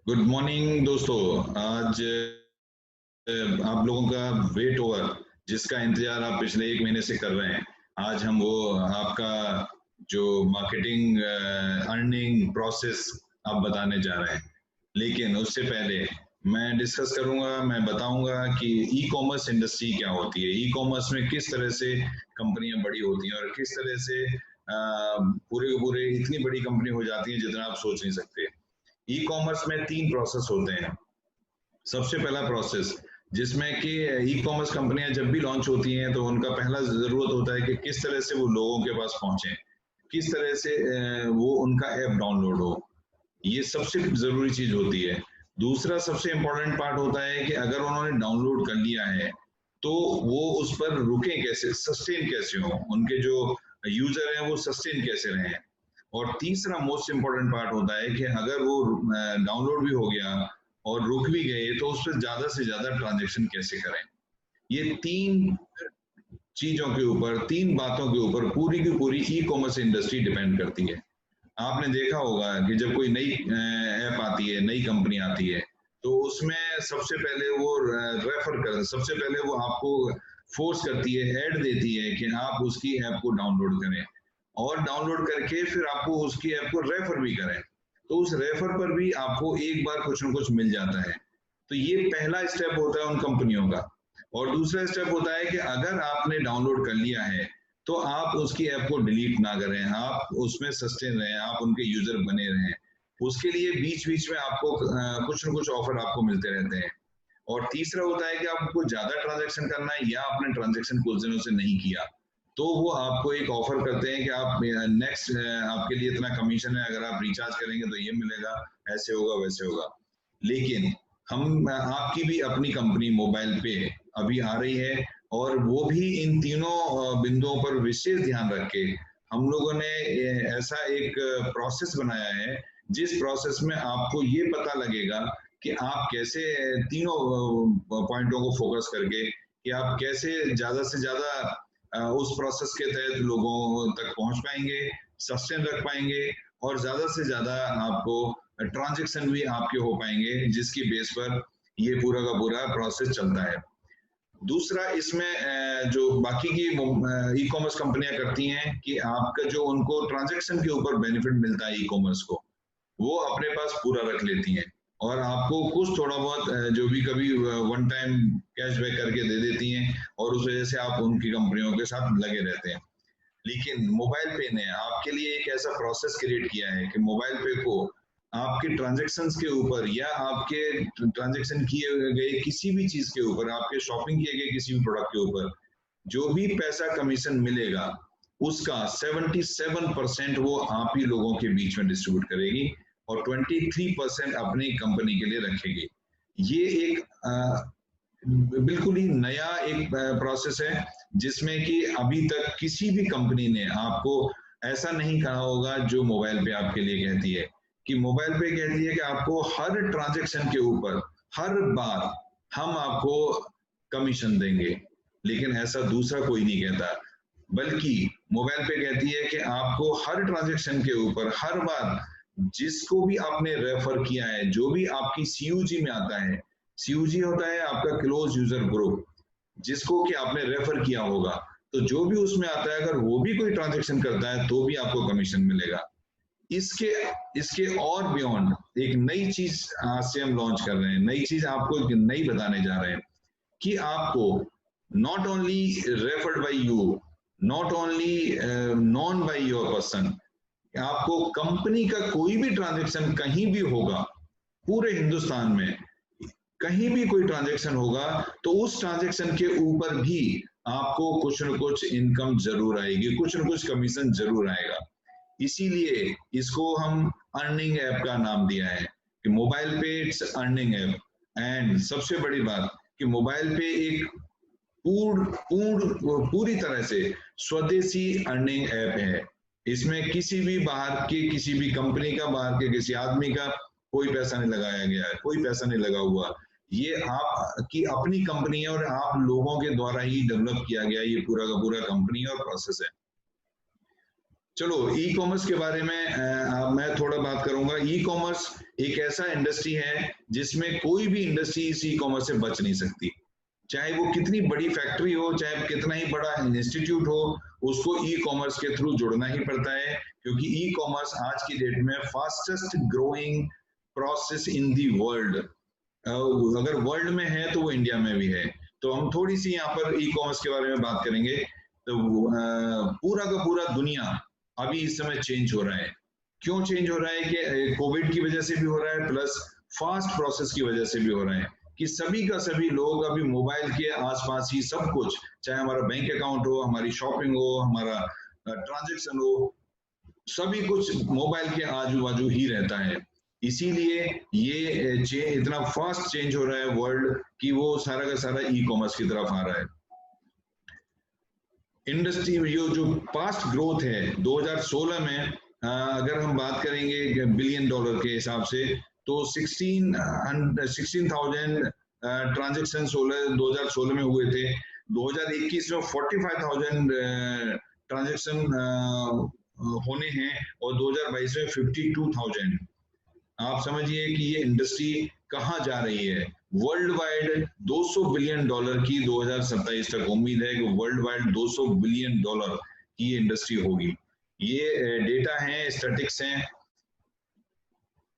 Good morning दोस्तों। आज आप लोगों का वेट ओवर जिसका इंतजार आप पिछले एक महीने से कर रहे हैं, आज हम वो आपका जो मार्केटिंग अर्निंग प्रोसेस आप बताने जा रहे हैं। लेकिन उससे पहले मैं डिस्कस करूंगा, मैं बताऊंगा कि ई कॉमर्स इंडस्ट्री क्या होती है, ई कॉमर्स में किस तरह से कंपनियां बड़ी होती हैं और किस तरह से पूरे के पूरे इतनी बड़ी कंपनी हो जाती है जितना आप सोच नहीं सकते। ई कॉमर्स में 3 प्रोसेस होते हैं। सबसे पहला प्रोसेस जिसमें कि ई कॉमर्स कंपनियां जब भी लॉन्च होती हैं तो उनका पहला जरूरत होता है कि किस तरह से वो लोगों के पास पहुंचे, किस तरह से वो उनका ऐप डाउनलोड हो। ये सबसे जरूरी चीज होती है। दूसरा सबसे इंपॉर्टेंट पार्ट होता है कि अगर उन्होंने डाउनलोड कर लिया है तो वो उस पर रुके कैसे, सस्टेन कैसे हो, उनके जो यूजर हैं वो सस्टेन कैसे रहें। और तीसरा मोस्ट इंपॉर्टेंट पार्ट होता है कि अगर वो डाउनलोड भी हो गया और रुक भी गए तो उस पर ज्यादा से ज्यादा ट्रांजेक्शन कैसे करें। ये 3 चीजों के ऊपर, 3 बातों के ऊपर पूरी की पूरी ई कॉमर्स इंडस्ट्री डिपेंड करती है। आपने देखा होगा कि जब कोई नई ऐप आती है, नई कंपनी आती है, तो उसमें सबसे पहले वो रेफर कर, सबसे पहले वो आपको फोर्स करती है, ऐड देती है कि आप उसकी ऐप को डाउनलोड करें और डाउनलोड करके फिर आपको उसकी ऐप को रेफर भी करें। तो उस रेफर पर भी आपको एक बार कुछ ना कुछ मिल जाता है। तो ये पहला स्टेप होता है उन कंपनियों का। और दूसरा स्टेप होता है कि अगर आपने डाउनलोड कर लिया है तो आप उसकी ऐप को डिलीट ना करें, आप उसमें सस्टेन रहें, आप उनके यूजर बने रहें। उसके लिए बीच बीच में आपको कुछ न कुछ ऑफर आपको मिलते रहते हैं। और तीसरा होता है कि आपको ज्यादा ट्रांजेक्शन करना है या आपने ट्रांजेक्शन कुछ दिनों से नहीं किया तो वो आपको एक ऑफर करते हैं कि आप नेक्स्ट आपके लिए इतना कमीशन है, अगर आप रिचार्ज करेंगे तो ये मिलेगा, ऐसे होगा वैसे होगा। लेकिन हम आपकी भी अपनी कंपनी मोबाइल पे अभी आ रही है और वो भी इन तीनों बिंदुओं पर विशेष ध्यान रख के हम लोगों ने ऐसा एक प्रोसेस बनाया है जिस प्रोसेस में आपको ये पता लगेगा कि आप कैसे तीनों पॉइंटों को फोकस करके कि आप कैसे ज्यादा से ज्यादा उस प्रोसेस के तहत लोगों तक पहुंच पाएंगे, सस्टेन रख पाएंगे और ज्यादा से ज्यादा आपको ट्रांजेक्शन भी आपके हो पाएंगे जिसकी बेस पर ये पूरा का पूरा प्रोसेस चलता है। दूसरा इसमें जो बाकी की ई कॉमर्स कंपनियां करती हैं कि आपका जो उनको ट्रांजेक्शन के ऊपर बेनिफिट मिलता है ई कॉमर्स को, वो अपने पास पूरा रख लेती हैं और आपको कुछ थोड़ा बहुत जो भी कभी वन टाइम कैशबैक करके दे देती हैं और उस वजह से आप उनकी कंपनियों के साथ लगे रहते हैं। लेकिन मोबाइल पे ने आपके लिए एक ऐसा प्रोसेस क्रिएट किया है कि मोबाइल पे को आपके ट्रांजेक्शन्स के ऊपर या आपके ट्रांजेक्शन किए गए किसी भी चीज के ऊपर, आपके शॉपिंग किए गए किसी भी प्रोडक्ट के ऊपर जो भी पैसा कमीशन मिलेगा उसका 77% वो आप ही लोगों के बीच में डिस्ट्रीब्यूट करेगी और 23% अपनी कंपनी के लिए रखेगी। ये एक बिल्कुल ही नया एक प्रोसेस है जिसमें कि अभी तक किसी भी कंपनी ने आपको ऐसा नहीं कहा होगा जो मोबाइल पे आपके लिए कहती है। कि मोबाइल पे कहती है कि आपको हर ट्रांजैक्शन के ऊपर हर बार हम आपको कमीशन देंगे, लेकिन ऐसा दूसरा कोई नहीं कहता। बल्कि मोबाइल पे कहती है कि आपको हर ट्रांजैक्शन के ऊपर हर बार जिसको भी आपने रेफर किया है, जो भी आपकी सीयूजी में आता है, सीयूजी होता है आपका क्लोज यूजर ग्रुप, जिसको कि आपने रेफर किया होगा, तो जो भी उसमें आता है अगर वो भी कोई ट्रांजैक्शन करता है तो भी आपको कमीशन मिलेगा। इसके इसके और बियॉन्ड एक नई चीज आज से हम लॉन्च कर रहे हैं, नई चीज आपको नई बताने जा रहे हैं कि आपको not only referred by you, not only known by your person, आपको कंपनी का कोई भी ट्रांजैक्शन कहीं भी होगा पूरे हिंदुस्तान में, कहीं भी कोई ट्रांजैक्शन होगा तो उस ट्रांजैक्शन के ऊपर भी आपको कुछ न कुछ इनकम जरूर आएगी, कुछ न कुछ कमीशन जरूर आएगा। इसीलिए इसको हम अर्निंग ऐप का नाम दिया है कि मोबाइल पे इट्स अर्निंग ऐप। एंड सबसे बड़ी बात कि मोबाइल पे एक पूरी तरह से स्वदेशी अर्निंग ऐप है। इसमें किसी भी बाहर के किसी भी कंपनी का, बाहर के किसी आदमी का कोई पैसा नहीं लगाया गया है, कोई पैसा नहीं लगा हुआ। ये आपकी अपनी कंपनी है और आप लोगों के द्वारा ही डेवलप किया गया ये पूरा का पूरा कंपनी और प्रोसेस है। चलो ई कॉमर्स के बारे में मैं थोड़ा बात करूंगा। ई कॉमर्स एक ऐसा इंडस्ट्री है जिसमें कोई भी इंडस्ट्री इस ई कॉमर्स से बच नहीं सकती। चाहे वो कितनी बड़ी फैक्ट्री हो, चाहे कितना ही बड़ा इंस्टीट्यूट हो, उसको ई कॉमर्स के थ्रू जुड़ना ही पड़ता है, क्योंकि ई कॉमर्स आज की डेट में fastest growing process in the world. अगर वर्ल्ड में है तो वो इंडिया में भी है। तो हम थोड़ी सी यहाँ पर ई कॉमर्स के बारे में बात करेंगे। तो पूरा का पूरा दुनिया अभी इस समय चेंज हो रहा है। क्यों चेंज हो रहा है? कि कोविड की वजह से भी हो रहा है, प्लस फास्ट प्रोसेस की वजह से भी हो रहा है, कि सभी का सभी लोग अभी मोबाइल के आसपास ही सब कुछ, चाहे हमारा बैंक अकाउंट हो, हमारी शॉपिंग हो, हमारा ट्रांजैक्शन हो, सभी कुछ मोबाइल के आजू बाजू ही रहता है। इसीलिए ये इतना फास्ट चेंज हो रहा है वर्ल्ड कि वो सारा का सारा ई कॉमर्स की तरफ आ रहा है। इंडस्ट्री ये जो पास्ट ग्रोथ है 2016 में, अगर हम बात करेंगे बिलियन डॉलर के हिसाब से, तो 16,000 ट्रांजेक्शन 2016 में हुए थे। 2021 में 45,000 ट्रांजेक्शन होने हैं, और 2022 में 52,000। आप समझिए कि ये इंडस्ट्री कहाँ जा रही है। वर्ल्ड वाइड 200 बिलियन डॉलर की 2027 तक उम्मीद है कि वर्ल्ड वाइड 200 बिलियन डॉलर की इंडस्ट्री होगी। ये डेटा है, स्टैटिक्स हैं।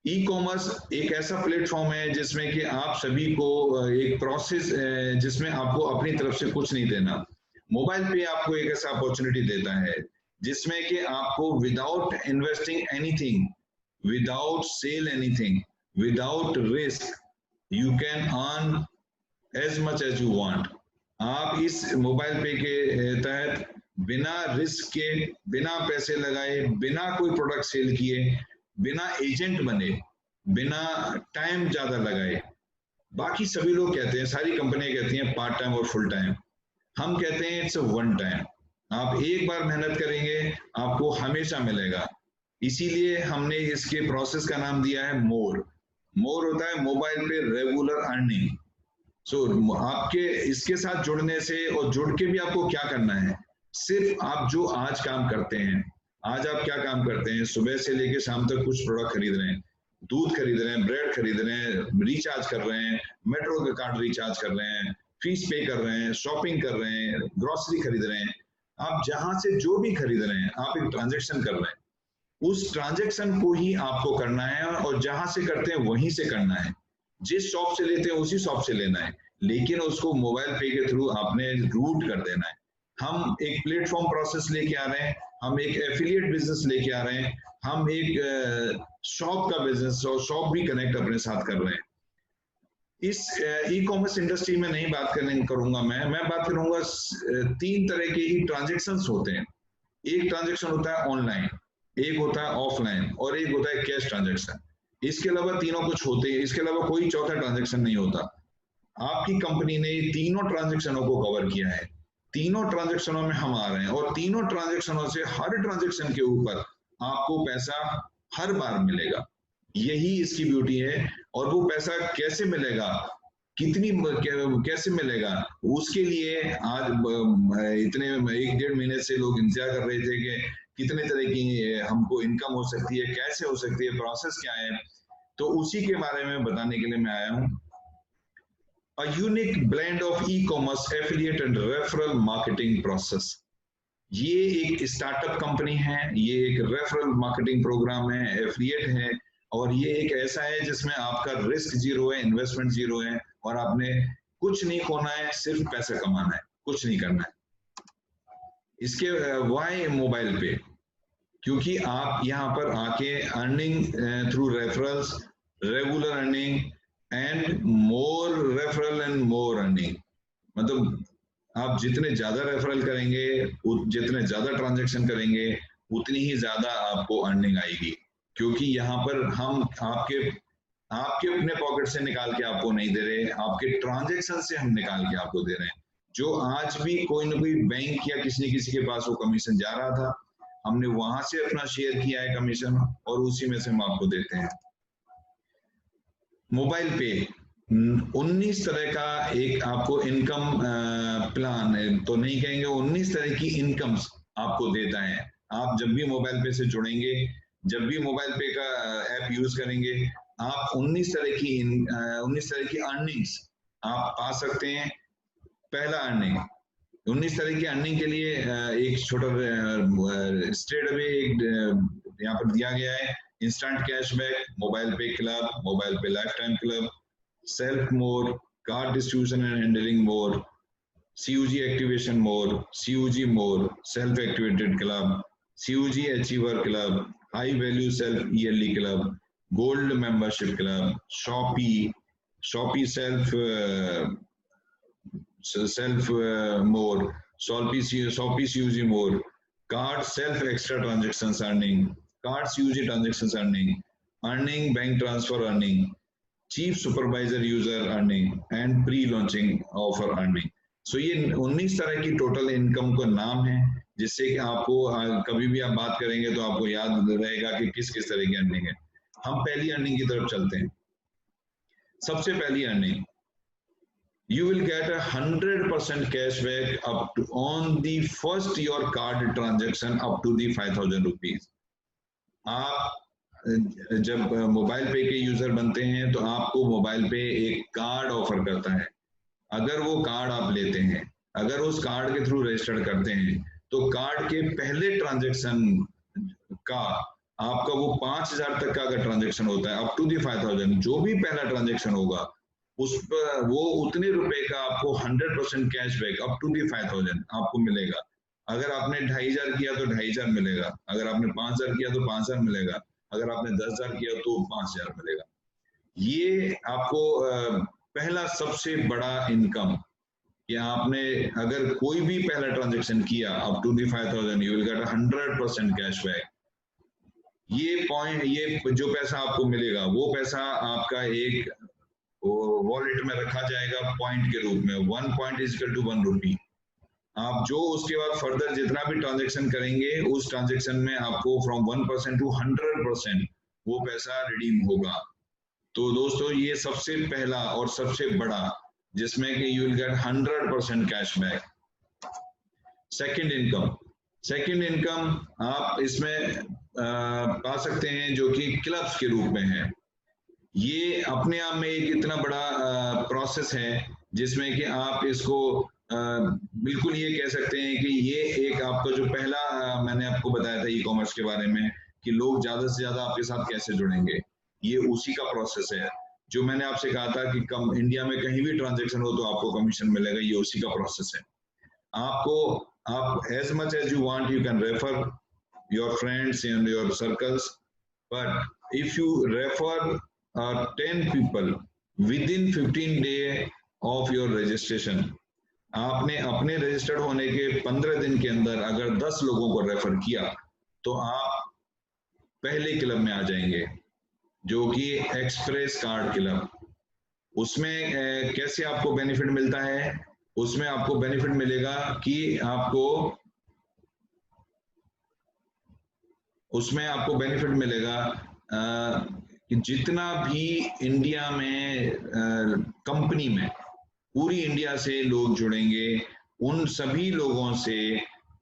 ई कॉमर्स एक ऐसा प्लेटफॉर्म है जिसमें कि आप सभी को एक प्रोसेस, जिसमें आपको अपनी तरफ से कुछ नहीं देना। मोबाइल पे आपको एक ऐसा अपॉर्चुनिटी देता है जिसमें कि आपको without investing anything, without sell anything, without risk, you can earn as much as you want। आप इस मोबाइल पे के तहत बिना रिस्क के, बिना पैसे लगाए, बिना कोई प्रोडक्ट सेल किए, बिना एजेंट बने, बिना टाइम ज्यादा लगाए। बाकी सभी लोग कहते हैं, सारी कंपनियां कहती हैं पार्ट टाइम और फुल टाइम। हम कहते हैं इट्स वन टाइम। आप एक बार मेहनत करेंगे, आपको हमेशा मिलेगा। इसीलिए हमने इसके प्रोसेस का नाम दिया है मोर। मोर होता है मोबाइल पे रेगुलर अर्निंग। सो आपके इसके साथ जुड़ने से, और जुड़ के भी आपको क्या करना है, सिर्फ आप जो आज काम करते हैं, आज आप क्या काम करते हैं, सुबह से लेकर शाम तक कुछ प्रोडक्ट खरीद रहे हैं, दूध खरीद रहे हैं, ब्रेड खरीद रहे हैं, रिचार्ज कर रहे हैं, मेट्रो का कार्ड रिचार्ज कर रहे हैं, फीस पे कर रहे हैं, शॉपिंग कर रहे हैं, ग्रोसरी खरीद रहे हैं। आप जहां से जो भी खरीद रहे हैं, आप एक ट्रांजेक्शन कर रहे हैं। उस ट्रांजेक्शन को ही आपको करना है, और जहां से करते हैं वहीं से करना है। जिस शॉप से लेते हैं उसी शॉप से लेना है, लेकिन उसको मोबाइल पे के थ्रू आपने रूट कर देना है। हम एक प्लेटफॉर्म प्रोसेस लेके आ रहे हैं, हम एक एफिलिएट बिजनेस लेके आ रहे हैं, हम एक शॉप का बिजनेस और शॉप भी कनेक्ट अपने साथ कर रहे हैं। इस ई कॉमर्स इंडस्ट्री में नहीं बात करूंगा मैं बात करूंगा 3 तरह के ही ट्रांजेक्शन होते हैं। एक ट्रांजेक्शन होता है ऑनलाइन, एक होता है ऑफलाइन, और एक होता है कैश ट्रांजेक्शन। इसके अलावा तीनों कुछ होते हैं, इसके अलावा कोई चौथा ट्रांजेक्शन नहीं होता। आपकी कंपनी ने तीनों ट्रांजेक्शनों को कवर किया है। तीनों ट्रांजेक्शनों में हम आ रहे हैं, और तीनों ट्रांजेक्शनों से हर ट्रांजेक्शन के ऊपर आपको पैसा हर बार मिलेगा। यही इसकी ब्यूटी है। और वो पैसा कैसे मिलेगा, कितनी कैसे मिलेगा, उसके लिए आज इतने 1-1.5 महीने से लोग इंतजार कर रहे थे कि कितने तरह की हमको इनकम हो सकती है, कैसे हो सकती है, प्रोसेस क्या है। तो उसी के बारे में बताने के लिए मैं आया हूं। A unique blend of e-commerce, affiliate and referral marketing process। ये एक स्टार्टअप कंपनी है, ये एक रेफरल मार्केटिंग प्रोग्राम है, एफिलिएट है, और ये एक ऐसा है जिसमें आपका रिस्क जीरो है, इन्वेस्टमेंट जीरो है, और आपने कुछ नहीं खोना है, सिर्फ पैसा कमाना है, कुछ नहीं करना है। इसके वाई मोबाइल पे, क्योंकि आप यहाँ पर आके earning through referrals, regular earning and more referral and more earning. मतलब आप जितने ज्यादा रेफरल करेंगे, जितने ज्यादा ट्रांजैक्शन करेंगे, उतनी ही ज्यादा आपको अर्निंग आएगी। क्योंकि यहाँ पर हम आपके अपने पॉकेट से निकाल के आपको नहीं दे रहे, आपके ट्रांजैक्शन से हम निकाल के आपको दे रहे हैं। जो आज भी कोई ना कोई बैंक या किसी न किसी के पास वो कमीशन जा रहा था, हमने वहां से अपना शेयर किया है कमीशन, और उसी में से हम आपको देते हैं। मोबाइल पे 19 तरह का एक आपको इनकम प्लान, तो नहीं कहेंगे, 19 तरह की इनकम्स आपको देता है। आप जब भी मोबाइल पे से जुड़ेंगे, जब भी मोबाइल पे का ऐप यूज करेंगे, आप 19 तरह की अर्निंग्स आप पा सकते हैं। पहला अर्निंग, 19 तरह की अर्निंग के लिए एक छोटा स्ट्रेट अवे एक यहाँ पर दिया गया है। इंस्टेंट कैशबैक, मोबाइल पे क्लब, मोबाइल पे life time club, self more, card distribution and handling more, CUG activation more, CUG more, self-activated club, CUG achiever club, high value self yearly club, gold membership club, Shopee self more, Shopee CUG more, card self extra transactions earning, card CUG transactions earning bank transfer earning, chief supervisor user earning and pre launching offer earning. So ये 19 तरह की total income का नाम है, जिससे कि आपको कभी भी आप बात करेंगे तो आपको याद रहेगा कि किस किस तरह की अर्निंग है। हम पहली अर्निंग की तरफ चलते हैं। सबसे पहली earning, you will get 100% cashback up to on the first your card transaction up to the 5,000 rupees। आप जब मोबाइल पे के यूजर बनते हैं तो आपको मोबाइल पे एक कार्ड ऑफर करता है। अगर वो कार्ड आप लेते हैं, अगर उस कार्ड के थ्रू रजिस्टर्ड करते हैं, तो कार्ड के पहले ट्रांजैक्शन का आपका वो 5,000 तक का अगर ट्रांजैक्शन होता है, अप टू दी 5,000, जो भी पहला ट्रांजैक्शन होगा उस पर वो उतने रुपए का आपको 100% कैशबैक अप टू दी 5,000 आपको मिलेगा। अगर आपने 2,500 किया तो 2,500 मिलेगा, अगर आपने 5,000 किया तो 5,000 मिलेगा, अगर आपने 10,000 किया तो 5,000 मिलेगा। ये आपको पहला सबसे बड़ा इनकम कि आपने अगर कोई भी पहला ट्रांजैक्शन किया up to the 5,000 you will get 100% cashback. ये पॉइंट, ये जो पैसा आपको मिलेगा वो पैसा आपका एक वॉलेट में रखा जाएगा पॉइंट के रूप में। 1 पॉइंट इज इक्वल टू 1 रुपी। आप जो उसके बाद फर्दर जितना भी ट्रांजैक्शन करेंगे उस ट्रांजैक्शन में आपको फ्रॉम 1% टू 100% वो पैसा रिडीम होगा। तो दोस्तों ये सबसे पहला और सबसे बड़ा, जिसमें कि you will get 100% cashback. Second income आप इसमें पा सकते हैं जो कि क्लब्स के रूप में है। ये अपने आप में एक इतना बड़ा प्रोसेस है जिसमें कि आप इसको बिल्कुल ये कह सकते हैं कि ये एक आपका जो पहला मैंने आपको बताया था ई कॉमर्स के बारे में कि लोग ज्यादा से ज्यादा आपके साथ कैसे जुड़ेंगे, ये उसी का प्रोसेस है। जो मैंने आपसे कहा था कि कम इंडिया में कहीं भी ट्रांजैक्शन हो तो आपको कमीशन मिलेगा, ये उसी का प्रोसेस है। आप as much as you want you can refer your friends and your circles, but if you refer 10 people within 15 days of your registration, आपने अपने रजिस्टर्ड होने के 15 दिन के अंदर अगर 10 लोगों को रेफर किया तो आप पहले क्लब में आ जाएंगे, जो कि एक्सप्रेस कार्ड क्लब। उसमें कैसे आपको बेनिफिट मिलता है? उसमें आपको बेनिफिट मिलेगा कि उसमें आपको बेनिफिट मिलेगा कि जितना भी इंडिया में कंपनी में पूरी इंडिया से लोग जुड़ेंगे, उन सभी लोगों से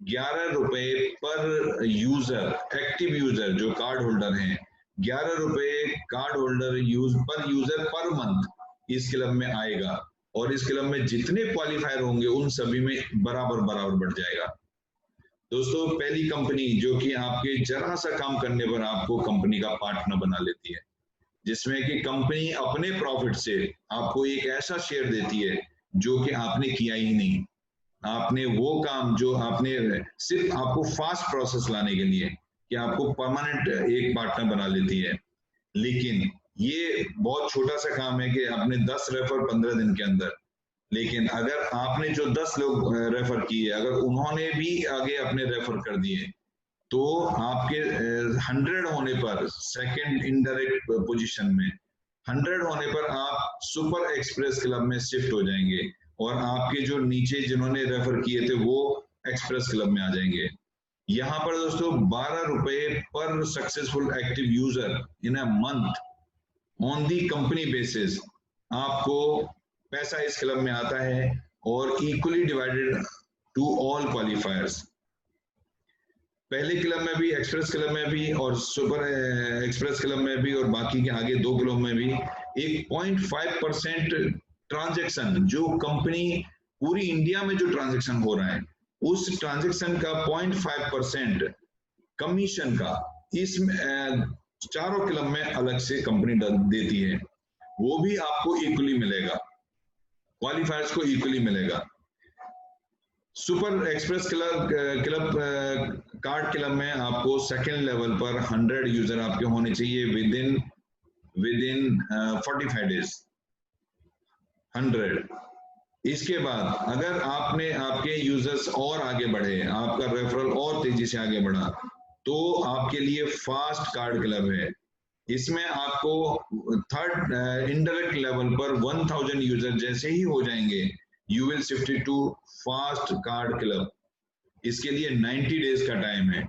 11 रुपए पर यूजर, एक्टिव यूजर जो कार्ड होल्डर हैं, 11 रुपए कार्ड होल्डर पर यूजर पर मंथ इस क्लब में आएगा, और इस क्लब में जितने क्वालिफायर होंगे उन सभी में बराबर बढ़ जाएगा। दोस्तों पहली कंपनी जो कि आपके जरा सा काम करने पर आपको कंपनी का पार्टनर बना लेती है, जिसमें कि कंपनी अपने प्रॉफिट से आपको एक ऐसा शेयर देती है जो कि आपने किया ही नहीं। आपने वो काम जो आपने सिर्फ आपको फास्ट प्रोसेस लाने के लिए कि आपको परमानेंट एक पार्टनर बना लेती है, लेकिन ये बहुत छोटा सा काम है कि आपने 10 रेफर 15 दिन के अंदर, लेकिन अगर आपने जो 10 लोग रेफर किए अगर उन्होंने भी आगे अपने रेफर कर दिए तो आपके 100 होने पर सेकंड इनडायरेक्ट पोजीशन में 100 होने पर आप सुपर एक्सप्रेस क्लब में शिफ्ट हो जाएंगे, और आपके जो नीचे जिन्होंने रेफर किए थे वो एक्सप्रेस क्लब में आ जाएंगे। यहाँ पर दोस्तों 12 रुपए पर successful active user in a month on the company basis आपको पैसा इस क्लब में आता है, और equally divided to all qualifiers. पहले क्लब में भी, एक्सप्रेस क्लब में भी और सुपर एक्सप्रेस क्लब में भी और बाकी के आगे 2 क्लब में भी एक 0.5% ट्रांजैक्शन, जो कंपनी पूरी इंडिया में जो ट्रांजैक्शन हो रहा है उस ट्रांजैक्शन का 0.5% कमीशन का इसमें चारों क्लब में अलग से कंपनी देती है, वो भी आपको इक्वली मिलेगा, क्वालिफायर्स को इक्वली मिलेगा। Super express club card club में आपको सेकेंड लेवल पर 100 यूजर आपके होने चाहिए विद इन 45 डेज 100। इसके बाद अगर आपके यूजर्स और आगे बढ़े, आपका रेफरल और तेजी से आगे बढ़ा, तो आपके लिए फास्ट कार्ड क्लब है। इसमें आपको थर्ड इनडायरेक्ट लेवल पर 1000 यूजर जैसे ही हो जाएंगे, you will shift to fast card club. इसके लिए 90 डेज का टाइम है।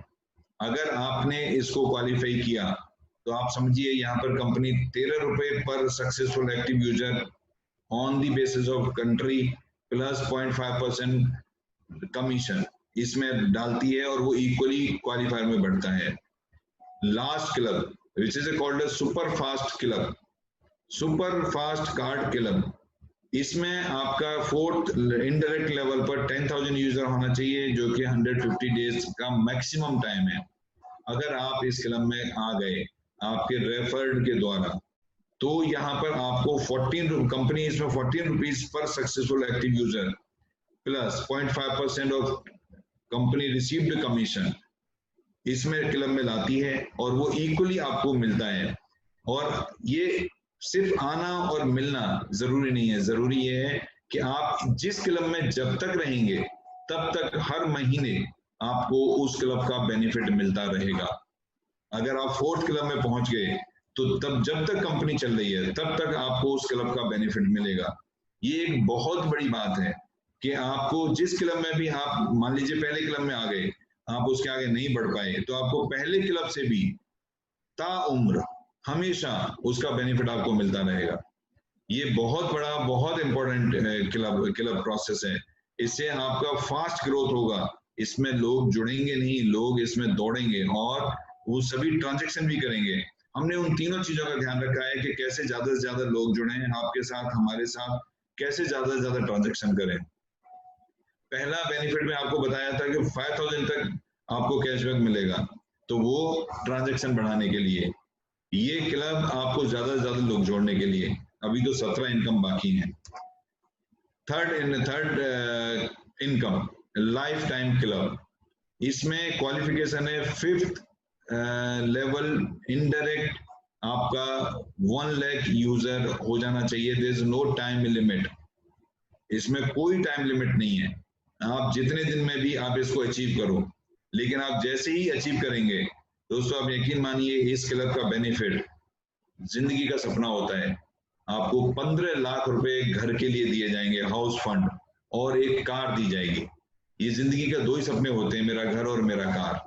अगर आपने इसको क्वालिफाई किया तो आप समझिए यहाँ पर कंपनी 13 रुपए पर successful active user on the basis of country plus 0.5% commission इसमें डालती है और वो इक्वली क्वालिफायर में बढ़ता है। Last club which is called a super fast club, super fast card club, इसमें आपका फोर्थ इनडायरेक्ट लेवल पर 10,000 यूजर होना चाहिए, जो कि 150 डेज का मैक्सिमम टाइम है। अगर आप इस क्लब में आ गए आपके रेफर्ड के द्वारा, तो यहाँ पर आपको 14 कंपनी इसमें 14 rupees per successful active user plus 0.5% of company received commission इसमें क्लब में लाती है और वो इक्वली आपको मिलता है। और ये सिर्फ आना और मिलना जरूरी नहीं है, जरूरी ये है कि आप जिस क्लब में जब तक रहेंगे तब तक हर महीने आपको उस क्लब का बेनिफिट मिलता रहेगा। अगर आप फोर्थ क्लब में पहुंच गए तो तब जब तक कंपनी चल रही है तब तक आपको उस क्लब का बेनिफिट मिलेगा। ये एक बहुत बड़ी बात है कि आपको जिस क्लब में भी आप मान लीजिए पहले क्लब में आ गए, आप उसके आगे नहीं बढ़ पाए, तो आपको पहले क्लब से भी ताउम्र हमेशा उसका बेनिफिट आपको मिलता रहेगा। ये बहुत बड़ा, बहुत इंपॉर्टेंट क्लब प्रोसेस है। इससे आपका फास्ट ग्रोथ होगा, इसमें लोग जुड़ेंगे नहीं, लोग इसमें दौड़ेंगे और वो सभी ट्रांजैक्शन भी करेंगे। हमने उन तीनों चीजों का ध्यान रखा है कि कैसे ज्यादा से ज्यादा लोग जुड़े आपके साथ, हमारे साथ, कैसे ज्यादा से ज्यादा ट्रांजैक्शन करें। पहला बेनिफिट में आपको बताया था कि 5000 तक आपको कैशबैक मिलेगा, तो वो ट्रांजैक्शन बढ़ाने के लिए। ये क्लब आपको ज्यादा से ज्यादा लोग जोड़ने के लिए। अभी तो 17 इनकम बाकी हैं। Third income life time club, इसमें क्वालिफिकेशन है 5th लेवल इनडायरेक्ट आपका 1 लाख यूजर हो जाना चाहिए। There is no time limit, इसमें कोई टाइम लिमिट नहीं है। आप जितने दिन में भी आप इसको अचीव करो, लेकिन आप जैसे ही अचीव करेंगे दोस्तों, आप यकीन मानिए इस क्लब का बेनिफिट जिंदगी का सपना होता है। आपको 15 लाख रुपए घर के लिए दिए जाएंगे, हाउस फंड, और एक कार दी जाएगी। ये जिंदगी का 2 ही सपने होते हैं, मेरा घर और मेरा कार,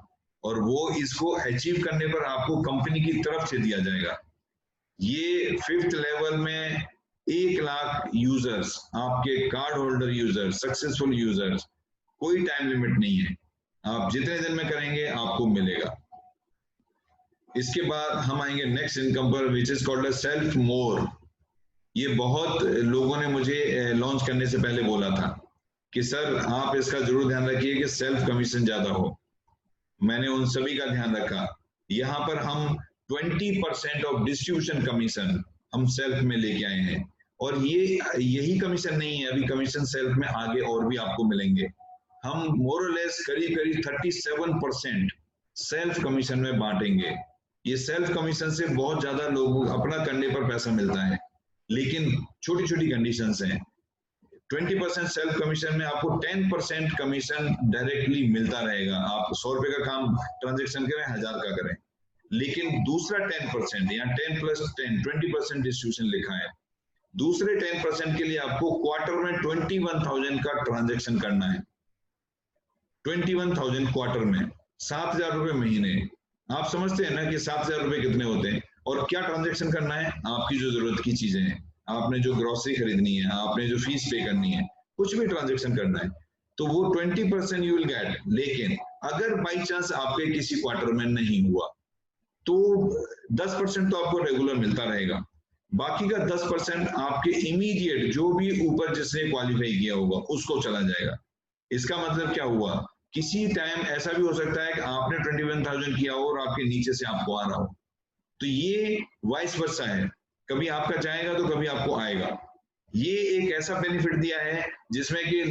और वो इसको अचीव करने पर आपको कंपनी की तरफ से दिया जाएगा। ये 5th लेवल में 1 लाख यूजर्स, आपके card holder users, successful users, कोई टाइम लिमिट नहीं है, आप जितने दिन में करेंगे आपको मिलेगा। इसके बाद हम आएंगे नेक्स्ट इनकम पर, विच इज कॉल्ड सेल्फ मोर। ये बहुत लोगों ने मुझे लॉन्च करने से पहले बोला था कि सर आप इसका जरूर ध्यान रखिए कि सेल्फ कमीशन ज्यादा हो। मैंने उन सभी का ध्यान रखा। यहाँ पर हम 20% ऑफ डिस्ट्रीब्यूशन कमीशन हम सेल्फ में लेके आए हैं, और यही कमीशन नहीं है, अभी कमीशन सेल्फ में आगे और भी आपको मिलेंगे। हम मोर और लेस करीब 37% सेल्फ कमीशन में बांटेंगे। ये सेल्फ कमीशन से बहुत ज्यादा लोग अपना करने पर पैसा मिलता है, लेकिन छोटी छोटी कंडीशंस हैं। 20% सेल्फ कमीशन में आपको 10% कमीशन डायरेक्टली मिलता रहेगा। आप 100 रुपए का काम ट्रांजेक्शन करें, 1000 का करें, लेकिन दूसरा 10% या 10 + 10 20% डिस्ट्रीब्यूशन लिखा है। दूसरे 10% के लिए आपको क्वार्टर में 21,000 का ट्रांजेक्शन करना है। 21,000 क्वार्टर में, 7,000 रुपए महीने। आप समझते हैं ना कि 7,000 रुपए कितने होते हैं, और क्या ट्रांजेक्शन करना है? आपकी जो जरूरत की चीजें हैं, आपने जो ग्रोसरी खरीदनी है, आपने जो फीस पे करनी है, कुछ भी ट्रांजेक्शन करना है, तो वो 20% यू विल गेट। लेकिन अगर बाई चांस आपके किसी क्वार्टर में नहीं हुआ तो 10% तो आपको रेगुलर मिलता रहेगा, बाकी का 10% आपके इमीडिएट जो भी ऊपर जिसने क्वालिफाई किया होगा उसको चला जाएगा। इसका मतलब क्या हुआ, किसी टाइम ऐसा भी हो सकता है कि आपने 21,000 किया हो और आपके नीचे से आपको आ रहा हो, तो ये वाइस वर्सा है, कभी आपका जाएगा तो कभी आपको आएगा। ये एक ऐसा बेनिफिट दिया है जिसमें कि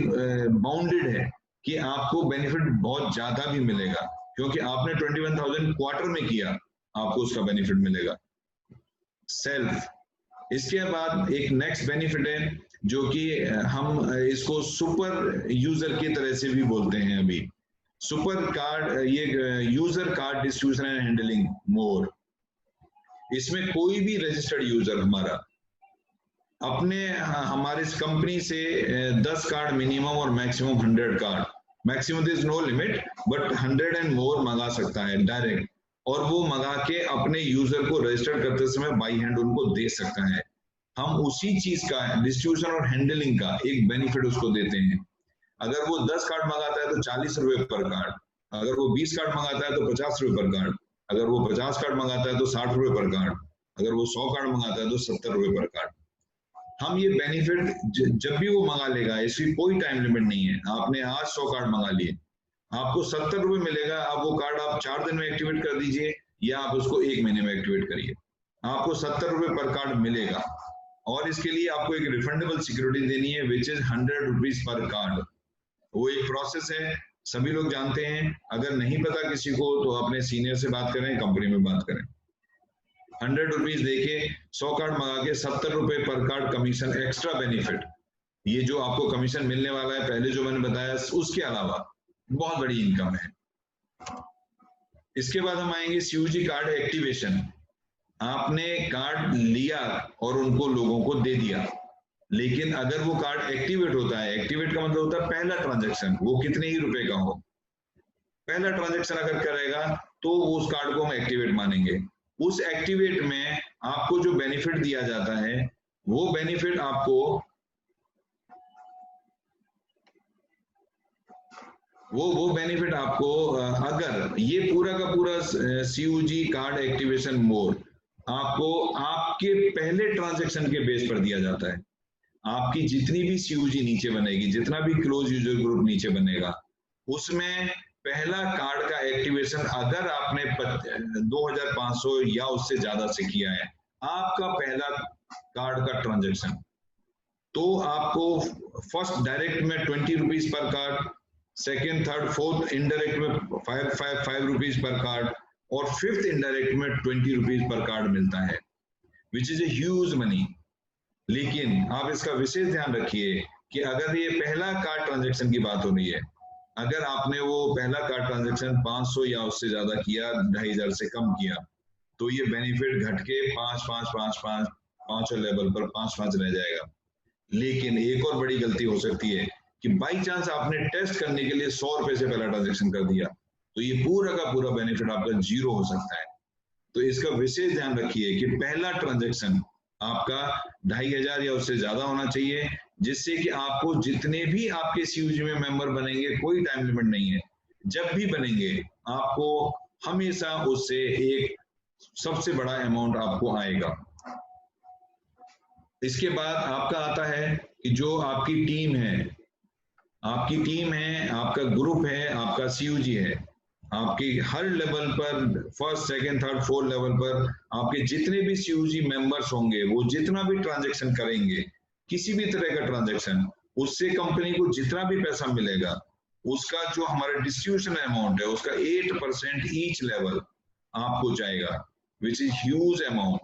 बाउंडेड है कि आपको बेनिफिट बहुत ज्यादा भी मिलेगा, क्योंकि आपने 21,000 क्वार्टर में किया, आपको उसका बेनिफिट मिलेगा। सेल्फ, इसके बाद एक नेक्स्ट बेनिफिट है जो कि हम इसको सुपर यूजर की तरह से भी बोलते हैं। अभी सुपर कार्ड, ये user card distribution and handling more, इसमें कोई भी रजिस्टर्ड यूजर हमारा अपने हमारे इस कंपनी से 10 कार्ड मिनिमम और maximum 100 card, maximum is no limit but 100 and more मंगा सकता है डायरेक्ट, और वो मंगा के अपने यूजर को रजिस्टर करते समय बाई हैंड उनको दे सकता है। हम उसी चीज का डिस्ट्रीब्यूशन और हैंडलिंग का एक बेनिफिट उसको देते हैं। अगर वो 10 कार्ड मंगाता है तो 40 रुपए पर कार्ड, अगर वो 20 कार्ड मंगाता है तो 50 रुपए पर कार्ड, अगर वो 50 कार्ड मंगाता है तो 60 रुपए पर कार्ड, अगर वो 100 कार्ड मंगाता है तो 70 रुपए पर कार्ड। हम ये बेनिफिट जब भी वो मंगा लेगा, इसकी कोई टाइम लिमिट नहीं है। आपने आज 100 कार्ड मंगा लिए, आपको 70 रुपए मिलेगा। अब वो कार्ड आप 4 दिन में एक्टिवेट कर दीजिए या आप उसको 1 महीने में एक्टिवेट करिए, आपको 70 रुपए पर कार्ड मिलेगा। और इसके लिए आपको एक रिफंडेबल सिक्योरिटी देनी है which is 100 rupees per card. वो एक प्रोसेस है, सभी लोग जानते हैं। अगर नहीं पता किसी को तो अपने सीनियर से बात करें, कंपनी में बात करें। 100 रुपीज देके 100 कार्ड मंगा के 70 रुपए पर कार्ड कमीशन एक्स्ट्रा बेनिफिट, ये जो आपको कमीशन मिलने वाला है पहले जो मैंने बताया, उसके अलावा बहुत बड़ी इनकम है। इसके बाद हम आएंगे सीयूजी कार्ड एक्टिवेशन। आपने कार्ड लिया और उनको लोगों को दे दिया, लेकिन अगर वो कार्ड एक्टिवेट होता है, एक्टिवेट का मतलब होता है पहला ट्रांजैक्शन, वो कितने ही रुपए का हो, पहला ट्रांजैक्शन अगर करेगा तो उस कार्ड को हम एक्टिवेट मानेंगे। उस एक्टिवेट में आपको जो बेनिफिट दिया जाता है वो बेनिफिट आपको बेनिफिट आपको अगर ये पूरा का पूरा सीयूजी कार्ड एक्टिवेशन मोड आपको आपके पहले ट्रांजैक्शन के बेस पर दिया जाता है। आपकी जितनी भी सीयूजी नीचे बनेगी, जितना भी क्लोज यूजर ग्रुप नीचे बनेगा, उसमें पहला कार्ड का एक्टिवेशन अगर आपने 2500 या उससे ज्यादा से किया है, आपका पहला कार्ड का ट्रांजैक्शन, तो आपको फर्स्ट डायरेक्ट में 20 rupees per card, second third fourth indirect में 5 रुपीज पर कार्ड, और फिफ्थ इनडायरेक्ट में 20 रुपीज पर कार्ड मिलता है, which is a huge money. लेकिन आप इसका विशेष ध्यान रखिए कि अगर ये पहला कार्ड ट्रांजैक्शन की बात हो रही है, अगर आपने वो पहला कार्ड ट्रांजैक्शन 500 या उससे ज्यादा किया, 2500 से कम किया, तो ये बेनिफिट घट के 5 लेवल पर 5 रह जाएगा। लेकिन एक और बड़ी गलती हो सकती है कि बाई चांस आपने टेस्ट करने के लिए 100 रुपए से पहला ट्रांजैक्शन कर दिया, तो ये पूरा का पूरा बेनिफिट आपका 0 हो सकता है। तो इसका विशेष ध्यान रखिए कि पहला ट्रांजैक्शन आपका 2500 या उससे ज्यादा होना चाहिए, जिससे कि आपको जितने भी आपके सीयूजी में मेंबर बनेंगे, कोई टाइम लिमिट नहीं है, जब भी बनेंगे आपको हमेशा उससे एक सबसे बड़ा अमाउंट आपको आएगा। इसके बाद आपका आता है कि जो आपकी टीम है, आपका ग्रुप है, आपका सीयूजी है, आपके हर लेवल पर first second third fourth level पर आपके जितने भी सीयूजी मेंबर्स होंगे, वो जितना भी ट्रांजैक्शन करेंगे, किसी भी तरह का ट्रांजैक्शन, उससे कंपनी को जितना भी पैसा मिलेगा, उसका जो हमारा डिस्ट्रीब्यूशन अमाउंट है उसका 8% ईच लेवल आपको जाएगा, विच इज ह्यूज अमाउंट।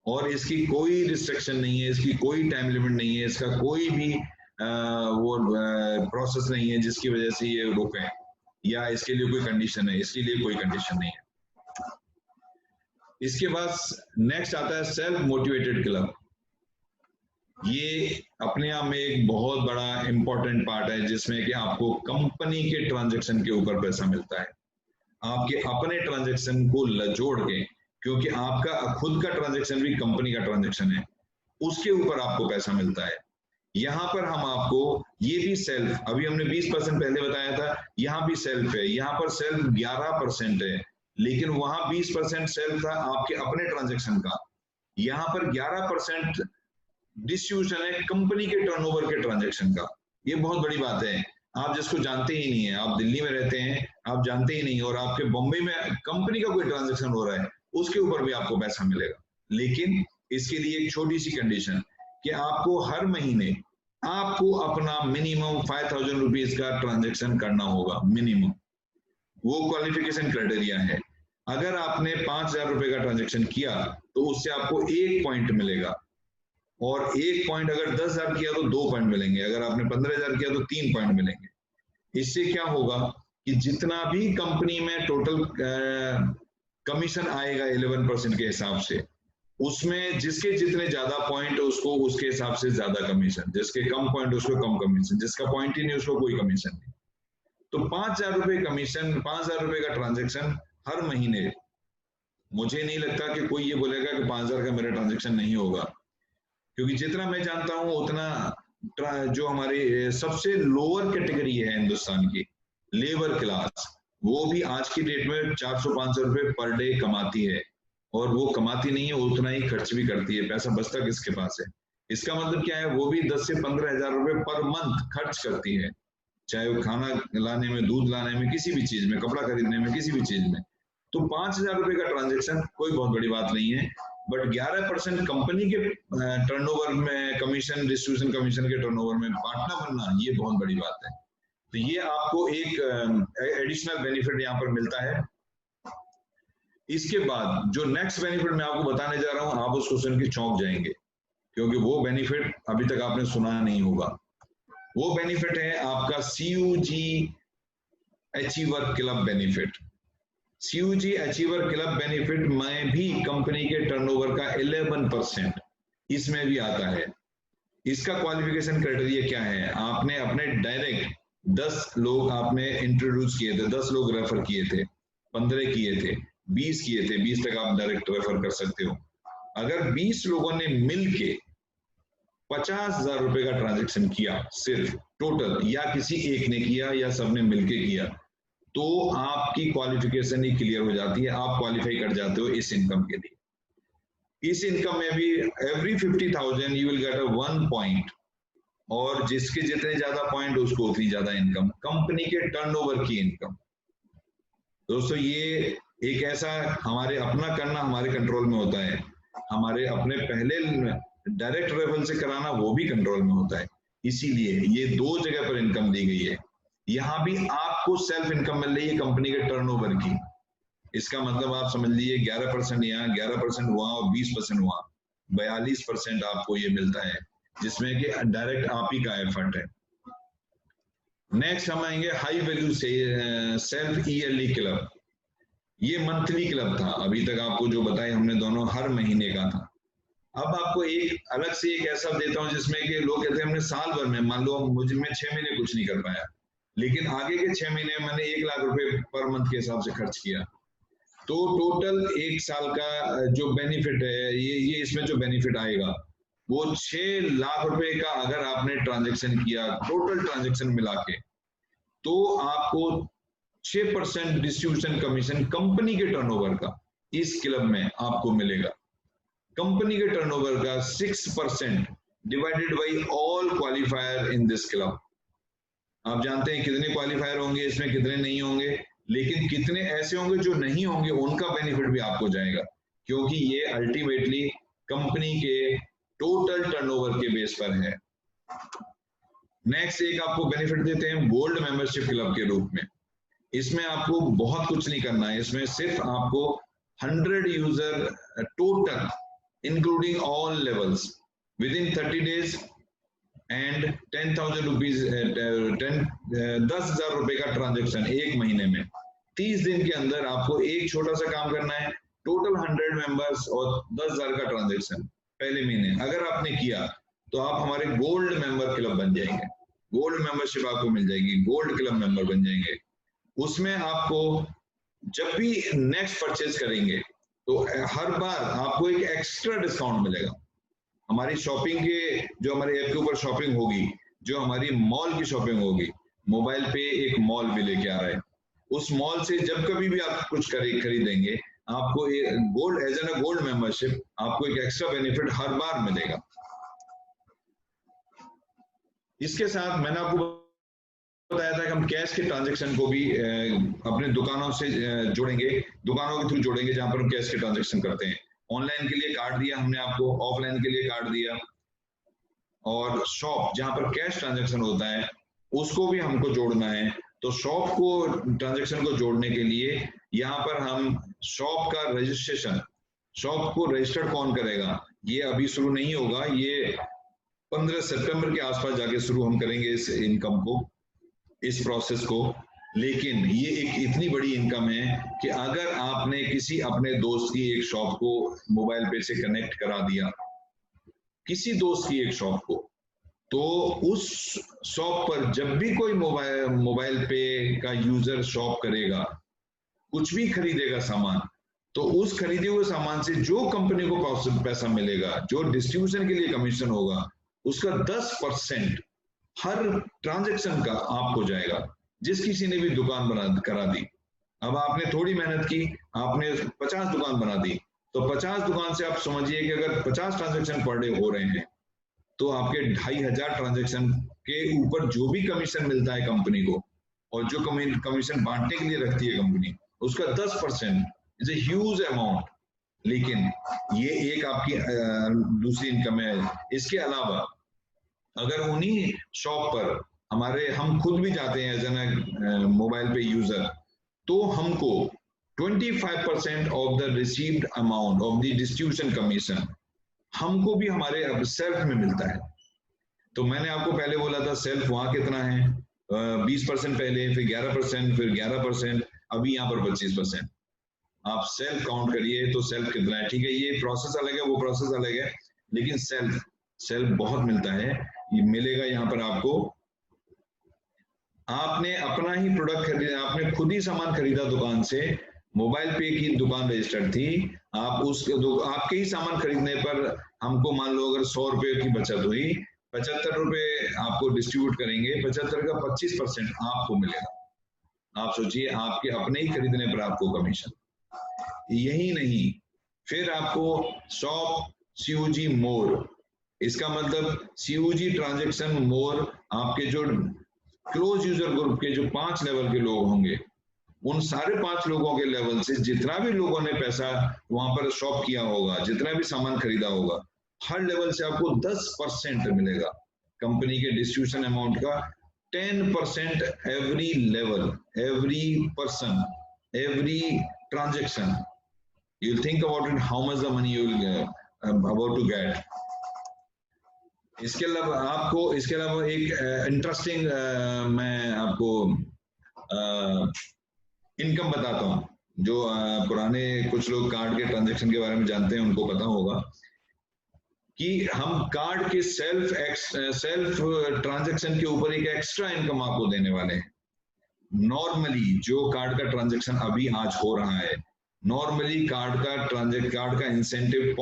और इसकी कोई रिस्ट्रिक्शन नहीं है, इसकी कोई टाइम लिमिट नहीं है, इसका कोई भी प्रोसेस नहीं है जिसकी वजह से ये रुके, या इसके लिए कोई कंडीशन है, इसके लिए कोई कंडीशन नहीं है। इसके बाद नेक्स्ट आता है सेल्फ मोटिवेटेड क्लब। ये अपने आप में एक बहुत बड़ा इंपॉर्टेंट पार्ट है, जिसमें कि आपको कंपनी के ट्रांजैक्शन के ऊपर पैसा मिलता है, आपके अपने ट्रांजैक्शन को जोड़ के, क्योंकि आपका खुद का ट्रांजैक्शन भी कंपनी का ट्रांजैक्शन है, उसके ऊपर आपको पैसा मिलता है। यहाँ पर हम आपको ये भी सेल्फ, अभी हमने 20% पहले बताया था, यहाँ भी सेल्फ है, यहाँ पर सेल्फ 11% है, लेकिन वहां 20% सेल्फ था आपके अपने ट्रांजेक्शन का, यहाँ पर 11% डिस्ट्रीब्यूशन है कंपनी के टर्नओवर के ट्रांजेक्शन का। ये बहुत बड़ी बात है, आप जिसको जानते ही नहीं है, आप दिल्ली में रहते हैं, आप जानते ही नहीं, और आपके बॉम्बे में कंपनी का कोई ट्रांजेक्शन हो रहा है, उसके ऊपर भी आपको पैसा मिलेगा। लेकिन इसके लिए एक छोटी सी कंडीशन कि आपको हर महीने आपको अपना मिनिमम 5000 रुपीज का ट्रांजेक्शन करना होगा, मिनिमम। वो क्वालिफिकेशन क्राइटेरिया है। अगर आपने 5000 रुपए का ट्रांजेक्शन किया तो उससे आपको 1 पॉइंट मिलेगा, और 1 पॉइंट अगर 10,000 किया तो 2 पॉइंट मिलेंगे, अगर आपने 15,000 किया तो 3 पॉइंट मिलेंगे। इससे क्या होगा कि जितना भी कंपनी में टोटल कमीशन आएगा 11% के हिसाब से, उसमें जिसके जितने ज्यादा पॉइंट उसको उसके हिसाब से ज्यादा कमीशन, जिसके कम पॉइंट उसको कम कमीशन, जिसका पॉइंट ही नहीं उसको कोई कमीशन नहीं। तो 5,000 रुपए कमीशन, 5,000 रुपए का ट्रांजेक्शन हर महीने, मुझे नहीं लगता कि कोई ये बोलेगा कि 5,000 का मेरा ट्रांजेक्शन नहीं होगा, क्योंकि जितना मैं जानता हूं उतना जो हमारी सबसे लोअर कैटेगरी है हिंदुस्तान की, लेबर क्लास, वो भी आज की डेट में 400-500 रुपए पर डे कमाती है, और वो कमाती नहीं है, उतना ही खर्च भी करती है। पैसा बचता किसके पास है? इसका मतलब क्या है, वो भी 10 से 15,000 रुपए पर मंथ खर्च करती है, चाहे वो खाना लाने में, दूध लाने में, किसी भी चीज में, कपड़ा खरीदने में, किसी भी चीज में। तो 5,000 रुपए का ट्रांजेक्शन कोई बहुत बड़ी बात नहीं है, बट 11% कंपनी के टर्नओवर में कमीशन, डिस्ट्रीब्यूशन कमीशन के टर्नओवर में पार्टनर बनना, ये बहुत बड़ी बात है। तो ये आपको एक एडिशनल बेनिफिट यहाँ पर मिलता है। इसके बाद जो नेक्स्ट बेनिफिट मैं आपको बताने जा रहा हूं, आप उसको सुन के चौंक जाएंगे, क्योंकि वो बेनिफिट अभी तक आपने सुना नहीं होगा। वो बेनिफिट है आपका CUG achiever club benefit. CUG achiever club benefit में भी कंपनी के टर्नओवर का 11% इसमें भी आता है। इसका क्वालिफिकेशन क्राइटेरिया क्या है? आपने अपने डायरेक्ट 10 लोग आपने इंट्रोड्यूस किए थे, 10 लोग रेफर किए थे, 15 किए थे, 20 किए थे, 20 तक आप डायरेक्ट रेफर कर सकते हो। अगर 20 लोगों ने मिलके 50,000 रुपए का ट्रांजेक्शन किया सिर्फ टोटल, या किसी एक ने किया या सबने मिलके किया, तो आपकी क्वालिफिकेशन ही क्लियर हो जाती है, आप क्वालिफाई कर जाते हो इस इनकम के लिए। इस इनकम में भी every 50,000 you will gate 1 point, और जिसके जितने ज्यादा पॉइंट उसको उतनी ज्यादा इनकम, कंपनी के टर्नओवर की इनकम। दोस्तों ये एक ऐसा हमारे अपना करना हमारे कंट्रोल में होता है, हमारे अपने पहले डायरेक्ट रेफरल से कराना वो भी कंट्रोल में होता है। इसीलिए ये 2 जगह पर इनकम दी गई है। यहाँ भी आपको सेल्फ इनकम मिल रही है कंपनी के टर्नओवर की। इसका मतलब आप समझ लीजिए 11% यहाँ, 11% वहां और 20% वहां, 42% आपको ये मिलता है, जिसमें कि डायरेक्ट आप ही का एफर्ट है। नेक्स्ट हम आएंगे high value self yearly club. ये मंथली क्लब था, अभी तक आपको जो बताए हमने दोनों हर महीने का था। अब आपको एक अलग से एक ऐसा देता हूं जिसमें कि लोग कहते हैं हमने साल भर में, मान लो मुझे मैं 6 महीने कुछ नहीं कर पाया, लेकिन आगे के 6 महीने मैंने 1 लाख रुपए पर मंथ के हिसाब से खर्च किया, तो टोटल 1 साल का जो बेनिफिट है, ये इसमें जो बेनिफिट आएगा वो 6 लाख रुपए का अगर आपने ट्रांजेक्शन किया, टोटल ट्रांजेक्शन मिला के, तो आपको 6% डिस्ट्रीब्यूशन कमीशन कंपनी के टर्नओवर का इस क्लब में आपको मिलेगा। कंपनी के टर्नओवर का 6% divided by all qualifier in this club. आप जानते हैं कितने क्वालिफायर होंगे इसमें, कितने नहीं होंगे, लेकिन कितने ऐसे होंगे जो नहीं होंगे, उनका बेनिफिट भी आपको जाएगा, क्योंकि ये अल्टीमेटली कंपनी के टोटल टर्नओवर के बेस पर है। नेक्स्ट एक आपको बेनिफिट देते हैं गोल्ड मेंबरशिप क्लब के रूप में। इसमें आपको बहुत कुछ नहीं करना है, इसमें सिर्फ आपको 100 user total including all levels with in 30 days and 10,000 rupees, 10,000 रुपए का ट्रांजेक्शन एक महीने में, 30 दिन के अंदर आपको एक छोटा सा काम करना है, टोटल 100 मेंबर्स और 10,000 का ट्रांजेक्शन पहले महीने अगर आपने किया तो आप हमारे गोल्ड मेंबर क्लब बन जाएंगे, गोल्ड मेंबरशिप आपको मिल जाएगी, गोल्ड क्लब मेंबर बन जाएंगे। उसमें आपको जब भी नेक्स्ट परचेज करेंगे तो हर बार आपको एक एक्स्ट्रा डिस्काउंट मिलेगा। हमारी शॉपिंग के, जो हमारे ऐप के ऊपर शॉपिंग होगी, जो हमारी मॉल की शॉपिंग होगी, मोबाइल पे एक मॉल भी लेके आ रहा है। उस मॉल से जब कभी भी आप कुछ खरीदेंगे, आपको gold as an gold membership, आपको एक एक्स्ट्रा बेनिफिट हर बार मिलेगा। इसके साथ मैंने आपको बताया था कि हम कैश के ट्रांजैक्शन को भी अपने दुकानों से जोड़ेंगे, दुकानों के थ्रू जोड़ेंगे जहां पर हम कैश के ट्रांजैक्शन करते हैं। ऑनलाइन के लिए कार्ड दिया हमने आपको, ऑफलाइन के लिए कार्ड दिया, और शॉप जहां पर कैश ट्रांजैक्शन होता है उसको भी हमको जोड़ना है। तो शॉप को ट्रांजैक्शन को जोड़ने के लिए यहाँ पर हम शॉप का रजिस्ट्रेशन, शॉप को रजिस्टर्ड कौन करेगा, ये अभी शुरू नहीं होगा, ये 15 सितंबर के आसपास जाके शुरू हम करेंगे इस इनकम को, इस प्रोसेस को। लेकिन ये एक इतनी बड़ी इनकम है कि अगर आपने किसी अपने दोस्त की एक शॉप को मोबाइल पे से कनेक्ट करा दिया, किसी दोस्त की एक शॉप को, तो उस शॉप पर जब भी कोई मोबाइल पे का यूजर शॉप करेगा, कुछ भी खरीदेगा सामान, तो उस खरीदे हुए सामान से जो कंपनी को पैसा मिलेगा, जो डिस्ट्रीब्यूशन के लिए कमीशन होगा, उसका 10% हर ट्रांजैक्शन का आपको जाएगा। जिस किसी ने भी दुकान करा दी, अब आपने थोड़ी मेहनत की, आपने 50 दुकान बना दी, तो 50 दुकान से आप समझिए कि अगर 50 ट्रांजैक्शन पर डे हो रहे हैं, तो आपके 2500 ट्रांजैक्शन के ऊपर जो भी कमीशन मिलता है कंपनी को, और जो कमीशन बांटने के लिए रखती है कंपनी, उसका 10% इज ए ह्यूज अमाउंट। लेकिन ये एक आपकी दूसरी इनकम है। इसके अलावा अगर उन्हीं शॉप पर हम खुद भी जाते हैं एज एन मोबाइल पे यूजर, तो हमको 25% of the received amount of the distribution commission हमको भी हमारे सेल्फ में मिलता है। तो मैंने आपको पहले बोला था सेल्फ वहां कितना है, 20% पहले, फिर 11%, फिर 11%, अभी यहाँ पर 25%। आप सेल्फ काउंट करिए तो सेल्फ कितना है। ठीक है, ये प्रोसेस अलग है, वो प्रोसेस अलग है, लेकिन सेल्फ बहुत मिलता है। ये मिलेगा यहाँ पर आपको, आपने अपना ही प्रोडक्ट खरीदा, आपने खुद ही सामान खरीदा दुकान से, मोबाइल पे की दुकान रजिस्टर्ड थी, आप आपके ही सामान खरीदने पर हमको मान लो अगर 100 रुपए की बचत हुई, 75 रुपए आपको डिस्ट्रीब्यूट करेंगे, 75 का 25% आपको मिलेगा। आप सोचिए, आपके अपने ही खरीदने पर आपको कमीशन। यही नहीं, फिर आपको शॉप COG मोर, इसका मतलब COG ट्रांजैक्शन मोर, आपके जो क्लोज यूजर ग्रुप के जो 5 लेवल के लोग होंगे, उन सारे 5 लोगों के लेवल से जितना भी लोगों ने पैसा वहां पर शॉप किया होगा, जितना भी सामान खरीदा होगा, हर लेवल से आपको 10% मिलेगा कंपनी के डिस्ट्रीब्यूशन अमाउंट का। 10% every level, every person, every transaction. You think about it, how much the money you will about to get. इसके अलावा एक इंटरेस्टिंग मैं आपको इनकम बताता हूँ, जो पुराने कुछ लोग कार्ड के ट्रांजैक्शन के बारे में जानते हैं उनको पता होगा कि हम कार्ड के सेल्फ ट्रांजैक्शन के ऊपर एक एक्स्ट्रा इनकम आपको देने वाले हैं। नॉर्मली जो कार्ड का ट्रांजैक्शन अभी आज हो रहा है, नॉर्मली कार्ड का इंसेंटिव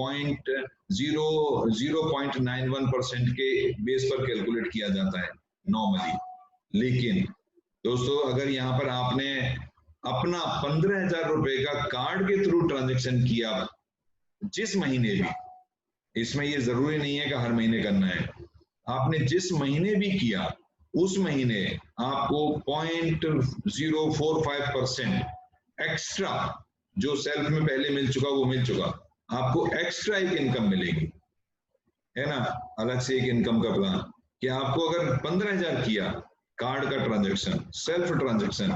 0.91% के बेस पर कैलकुलेट किया जाता है नॉर्मली। लेकिन दोस्तों, अगर यहाँ पर आपने अपना 15,000 रुपए का कार्ड के थ्रू ट्रांजैक्शन किया जिस महीने भी, इसमें ये जरूरी नहीं है कि हर महीने करना है, आपने जिस महीने भी किया उस महीने आपको 0.045% एक्स्ट्रा, जो सेल्फ में पहले मिल चुका वो मिल चुका, आपको एक्स्ट्रा एक इनकम मिलेगी, है ना, अलग से एक इनकम का प्लान। कि आपको अगर 15,000 किया कार्ड का ट्रांजैक्शन, सेल्फ ट्रांजैक्शन,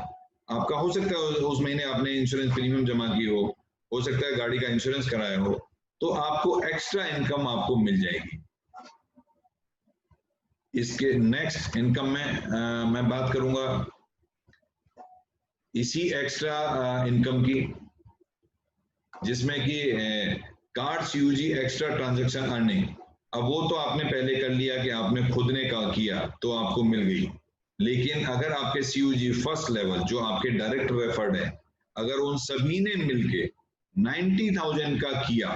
आपका हो सकता है उस महीने आपने इंश्योरेंस प्रीमियम जमा की हो सकता है गाड़ी का इंश्योरेंस कराया हो, तो आपको एक्स्ट्रा इनकम आपको मिल जाएगी। इसके नेक्स्ट इनकम में मैं बात करूंगा इसी एक्स्ट्रा इनकम की, जिसमें कि card COG extra transaction earning. अब वो तो आपने पहले कर लिया कि आपने खुद ने किया तो आपको मिल गई, लेकिन अगर आपके COG फर्स्ट लेवल जो आपके डायरेक्ट रेफर्ड है, अगर उन सभी ने मिलके 90,000 का किया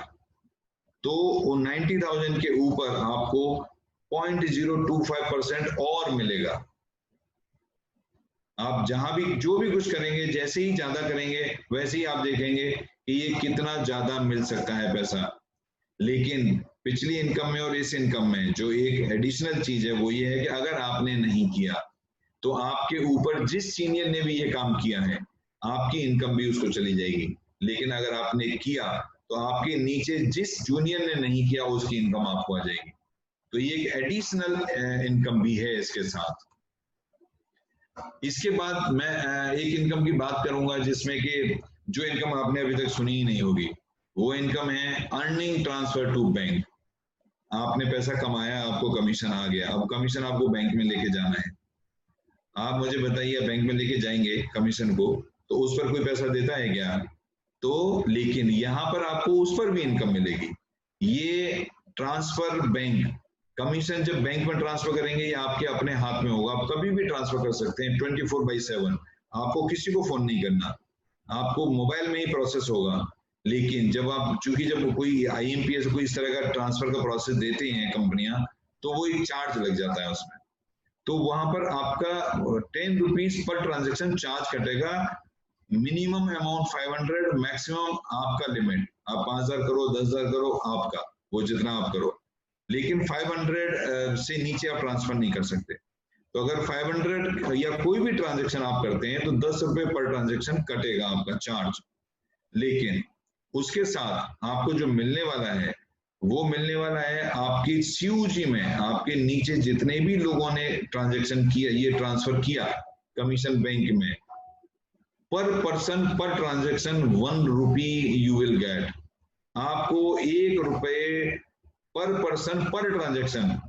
तो 90,000 के ऊपर आपको 0.025% और मिलेगा। आप जहां भी जो भी कुछ करेंगे, जैसे ही ज्यादा करेंगे वैसे ही आप देखेंगे कि ये कितना ज्यादा मिल सकता है पैसा। लेकिन पिछली इनकम में और इस इनकम में जो एक एडिशनल चीज है वो ये है कि अगर आपने नहीं किया तो आपके ऊपर जिस सीनियर ने भी ये काम किया है आपकी इनकम भी उसको चली जाएगी। लेकिन अगर आपने किया तो आपके नीचे जिस जूनियर ने नहीं किया उसकी इनकम आपको आ जाएगी। तो ये एक एडिशनल इनकम भी है इसके साथ। इसके बाद मैं एक इनकम की बात करूंगा जिसमें कि जो इनकम आपने अभी तक सुनी ही नहीं होगी, वो इनकम है अर्निंग ट्रांसफर टू बैंक। आपने पैसा कमाया, आपको कमीशन आ गया, अब कमीशन आपको बैंक में लेके जाना है। आप मुझे बताइए, बैंक में लेके जाएंगे कमीशन को तो उस पर कोई पैसा देता है क्या? तो लेकिन यहां पर आपको उस पर भी इनकम मिलेगी। ये ट्रांसफर बैंक कमीशन जब बैंक में ट्रांसफर करेंगे ये आपके अपने हाथ में होगा, आप कभी भी ट्रांसफर कर सकते हैं 24/7। आपको किसी को फोन नहीं करना, आपको मोबाइल में ही प्रोसेस होगा। लेकिन जब आप चूंकि जब कोई IMPS कोई इस तरह का ट्रांसफर का प्रोसेस देते हैं कंपनियां, तो वो एक चार्ज लग जाता है उसमें। तो वहां पर आपका 10 रुपीज पर ट्रांजेक्शन चार्ज कटेगा। मिनिमम अमाउंट 500, मैक्सिमम आपका लिमिट, आप 5,000 करो, 10,000 करो, आपका वो जितना आप करो। लेकिन 500 से नीचे आप ट्रांसफर नहीं कर सकते। तो अगर 500 या कोई भी ट्रांजेक्शन आप करते हैं तो 10 रुपए पर ट्रांजेक्शन कटेगा आपका चार्ज। लेकिन उसके साथ आपको जो मिलने वाला है वो मिलने वाला है आपकी CUG में, आपके नीचे जितने भी लोगों ने ट्रांजेक्शन किया, ये ट्रांसफर किया कमीशन बैंक में, पर person per transaction 1 rupee you will gate. आपको 1 रुपए पर पर्सन पर ट्रांजेक्शन।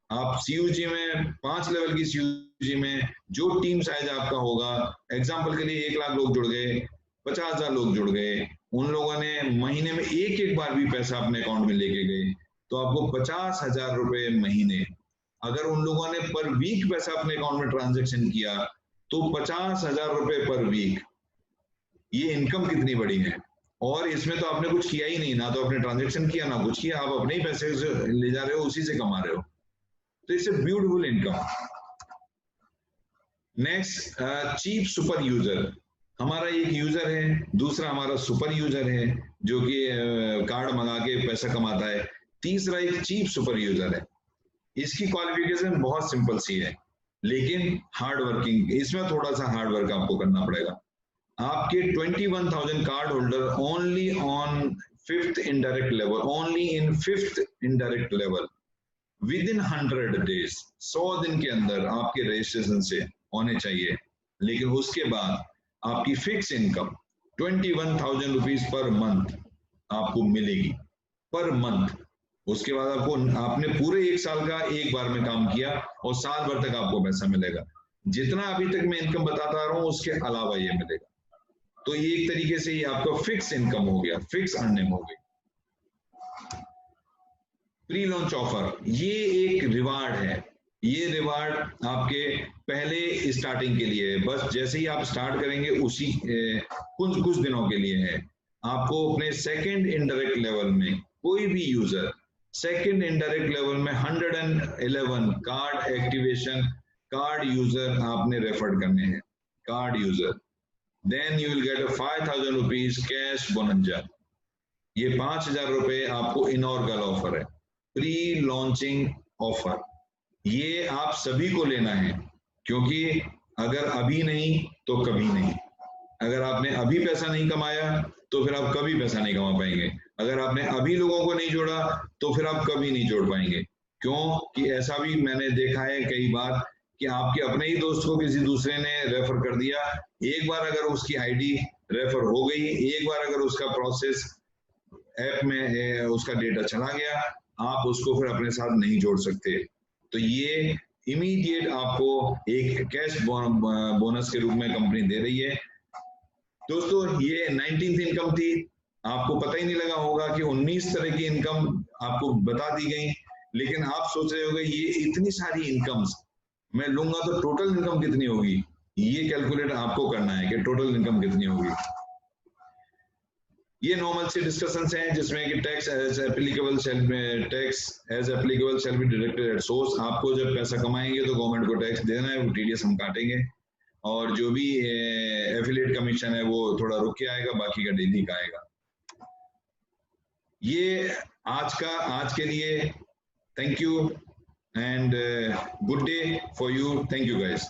आप CUG में 5 लेवल की CUG में जो टीम साइज आपका होगा, एग्जांपल के लिए 1 लाख लोग जुड़ गए, 50,000 लोग जुड़ गए, उन लोगों ने महीने में एक बार भी पैसा अपने अकाउंट में लेके गए तो आपको 50,000 रुपए महीने। अगर उन लोगों ने पर वीक पैसा अपने अकाउंट में ट्रांजेक्शन किया तो 50,000 रुपए पर वीक। ये इनकम कितनी बड़ी है। और इसमें तो आपने कुछ किया ही नहीं, ना तो आपने ट्रांजेक्शन किया ना कुछ किया, आप अपने ही पैसे ले जा रहे हो, उसी से कमा रहे हो। तो it's a beautiful income. Next, cheap super user. हमारा एक यूजर है, दूसरा हमारा सुपर यूजर है जो कि कार्ड मंगा के पैसा कमाता है, तीसरा एक चीप सुपर यूजर है। इसकी क्वालिफिकेशन बहुत सिंपल सी है लेकिन हार्ड वर्किंग, इसमें थोड़ा सा हार्ड वर्क आपको करना पड़ेगा। आपके 21,000 card holder only on 5th indirect level, only in 5th indirect level, with in 100 days, 100 दिन के अंदर आपके रजिस्ट्रेशन से होने चाहिए। लेकिन उसके बाद आपकी fix income 21,000 rupees per month आपको मिलेगी, पर मंथ। उसके बाद आपको, आपने पूरे 1 साल का एक बार में काम किया और साल भर तक आपको पैसा मिलेगा। जितना अभी तक मैं इनकम बताता रहा हूं उसके अलावा ये मिलेगा। तो ये एक तरीके से ये आपका फिक्स इनकम हो गया, फिक्स अर्निंग हो गई। प्री लॉन्च ऑफर, ये एक रिवार्ड है। ये रिवार्ड आपके पहले स्टार्टिंग के लिए है, बस जैसे ही आप स्टार्ट करेंगे उसी कुछ दिनों के लिए है। आपको अपने सेकंड इनडायरेक्ट लेवल में कोई भी यूजर सेकंड इनडायरेक्ट लेवल में 111 कार्ड एक्टिवेशन कार्ड यूजर आपने रेफर करने हैं, card user. Then you will get 5,000 rupees cash bonus. ये 5,000 रुपए आपको इनॉर्गल ऑफर है, प्री लॉन्चिंग ऑफर। ये आप सभी को लेना है क्योंकि अगर अभी नहीं तो कभी नहीं। अगर आपने अभी पैसा नहीं कमाया तो फिर आप कभी पैसा नहीं कमा पाएंगे। अगर आपने अभी लोगों को नहीं जोड़ा तो फिर आप कभी नहीं जोड़ पाएंगे। क्यों कि ऐसा भी मैंने देखा है कई बार कि आपके अपने ही दोस्त को किसी दूसरे ने रेफर कर दिया। एक बार अगर उसकी आईडी रेफर हो गई, एक बार अगर उसका प्रोसेस ऐप में उसका डेटा चला गया, आप उसको फिर अपने साथ नहीं जोड़ सकते। तो ये इमीडिएट आपको एक कैश बोनस के रूप में कंपनी दे रही है। दोस्तों ये 19th इनकम थी। आपको पता ही नहीं लगा होगा कि 19 तरह की इनकम आपको बता दी गई। लेकिन आप सोच रहे होंगे ये इतनी सारी इनकम्स मैं लूंगा तो टोटल इनकम कितनी होगी। ये कैलकुलेट आपको करना है कि टोटल इनकम कितनी होगी। ये नॉर्मल से डिस्कशंस हैं जिसमें कि tax as applicable shall be deducted at source. आपको जब पैसा कमाएंगे तो गवर्नमेंट को टैक्स देना है, वो टीडीएस हम काटेंगे, और जो भी एफिलिएट कमीशन है वो थोड़ा रुक के आएगा, बाकी का डेली का आएगा। ये आज के लिए thank you and good day for you. Thank you guys.